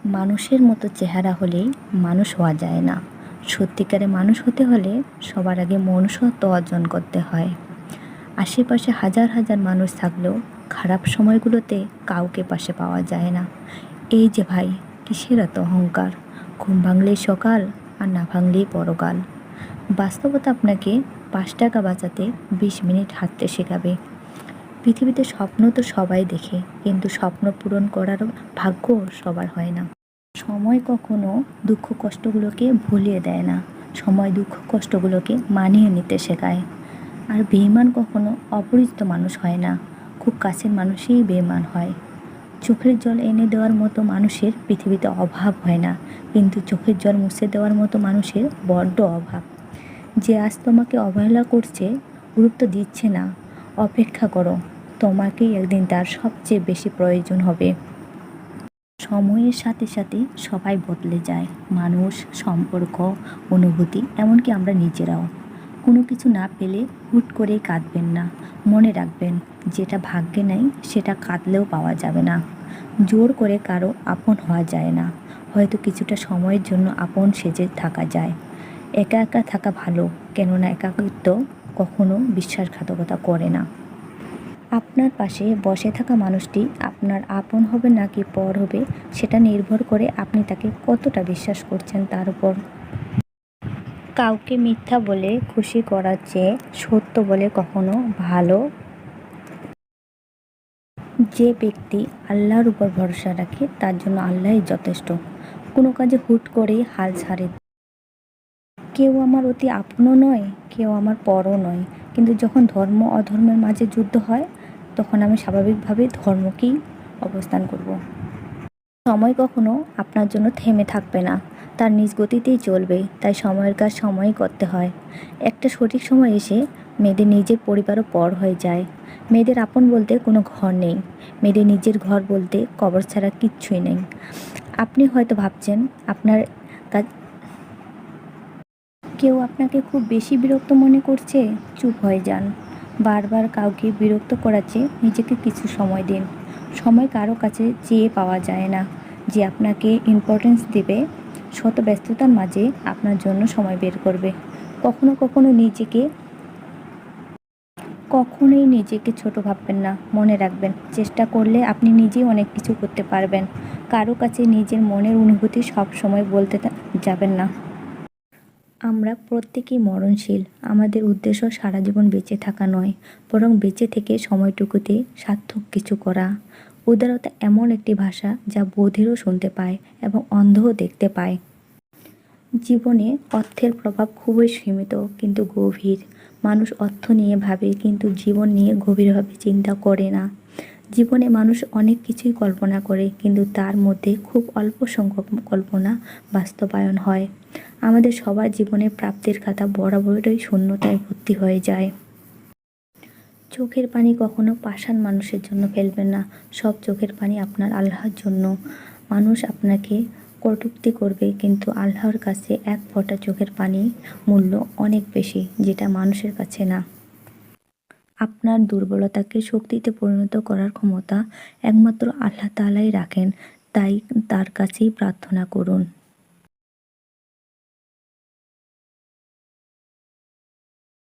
মানুষের মতো চেহারা হলেই মানুষ হওয়া যায় না। সত্যিকারে মানুষ হতে হলে সবার আগে মনুষ্যত্ব অর্জন করতে হয়। আশেপাশে হাজার হাজার মানুষ থাকলেও খারাপ সময়গুলোতে কাউকে পাশে পাওয়া যায় না। এই যে ভাই, কিসের এত অহংকার? ঘুম ভাঙলেই সকাল আর না ভাঙলেই পরকাল। বাস্তবতা আপনাকে 5 টাকা বাঁচাতে 20 মিনিট হাঁটতে শেখাবে। পৃথিবীতে স্বপ্ন তো সবাই দেখে, কিন্তু স্বপ্ন পূরণ করার ভাগ্য সবার হয় না। সময় কখনো দুঃখ কষ্টগুলোকে ভুলিয়ে দেয় না, সময় দুঃখ কষ্টগুলোকে মানিয়ে নিতে শেখায়। আর বেঈমান কখনো অপরিচিত মানুষ হয় না, খুব কাছের মানুষই বেঈমান হয়। চোখের জল এনে দেওয়ার মতো মানুষের পৃথিবীতে অভাব হয় না, কিন্তু চোখের জল মুছে দেওয়ার মতো মানুষের বড্ড অভাব। যে আজ তোমাকে অবহেলা করছে, গুরুত্ব দিচ্ছে না, অপেক্ষা করো, তোমাকেই একদিন তার সবচেয়ে বেশি প্রয়োজন হবে। সময়ের সাথে সাথে সবাই বদলে যায়, মানুষ, সম্পর্ক, অনুভূতি, এমনকি আমরা নিজেরাও। কোনো কিছু না পেলে হুট করেই কাঁদবেন না। মনে রাখবেন, যেটা ভাগ্যে নেই সেটা কাঁদলেও পাওয়া যাবে না। জোর করে কারো আপন হওয়া যায় না, হয়তো কিছুটা সময়ের জন্য আপন সেজে থাকা যায়। একা একা থাকা ভালো, কেননা একাকিত্ব কখনো বিশ্বাসঘাতকতা করে না। আপনার পাশে বসে থাকা মানুষটি আপনার আপন হবে নাকি পর হবে, সেটা নির্ভর করে আপনি তাকে কতটা বিশ্বাস করছেন তার উপর। কাউকে মিথ্যা বলে খুশি করার চেয়ে সত্য বলে কখনো ভালো। যে ব্যক্তি আল্লাহর উপর ভরসা রাখে তার জন্য আল্লাহই যথেষ্ট। কোনো কাজে হুট করেই হাল ছাড়ে। কেউ আমার অতি আপনও নয়, কেউ আমার পরও নয়, কিন্তু যখন ধর্ম অধর্মের মাঝে যুদ্ধ হয় তখন আমি স্বাভাবিকভাবে ধর্মকেই অবস্থান করব। সময় কখনো আপনার জন্য থেমে থাকবে না, তার নিজ গতিতেই চলবে, তাই সময়ের কাজ সময়ই করতে হয়। একটা সঠিক সময় এসে মেয়েদের নিজের পরিবারও পর হয়ে যায়। মেয়েদের আপন বলতে কোনো ঘর নেই, মেয়েদের নিজের ঘর বলতে কবর ছাড়া কিচ্ছুই নেই। আপনি হয়তো ভাবছেন আপনার কাজ কেউ আপনাকে খুব বেশি বিরক্ত মনে করছে, চুপ হয়ে যান। বারবার কাউকে বিরক্ত করার চেয়ে নিজেকে কিছু সময় দিন। সময় কারো কাছে চেয়ে পাওয়া যায় না। যে আপনাকে ইম্পর্টেন্স দেবে, শত ব্যস্ততার মাঝে আপনার জন্য সময় বের করবে। কখনো কখনো কখনোই নিজেকে ছোট ভাববেন না। মনে রাখবেন, চেষ্টা করলে আপনি নিজেই অনেক কিছু করতে পারবেন। কারো কাছে নিজের মনের অনুভূতি সব সময় বলতে যাবেন না। আমরা প্রত্যেকেই মরণশীল। আমাদের উদ্দেশ্য সারা জীবন বেঁচে থাকা নয়, বরং বেঁচে থেকে সময়টুকুতে সার্থক কিছু করা। উদারতা এমন একটি ভাষা যা বধিরও শুনতে পায় এবং অন্ধও দেখতে পায়। জীবনে অর্থের প্রভাব খুবই সীমিত কিন্তু গভীর। মানুষ অর্থ নিয়ে ভাবে কিন্তু জীবন নিয়ে গভীরভাবে চিন্তা করে না। জীবনে মানুষ অনেক কিছুই কল্পনা করে, কিন্তু তার মধ্যে খুব অল্প সংখ্যক কল্পনা বাস্তবায়ন হয়। আমাদের সবার জীবনে প্রাপ্তির খাতা বরাবরই শূন্যতায় ভর্তি হয়ে যায়। চোখের পানি কখনো পাষাণ মানুষের জন্য ফেলবেন না, সব চোখের পানি আপনার আল্লাহর জন্য। মানুষ আপনাকে কটূক্তি করবে, কিন্তু আল্লাহর কাছে এক ফোঁটা চোখের পানি মূল্য অনেক বেশি, যেটা মানুষের কাছে না। আপনার দুর্বলতাকে শক্তিতে পরিণত করার ক্ষমতা একমাত্র আল্লাহ তাআলাই রাখেন, তাই তার কাছেই প্রার্থনা করুন।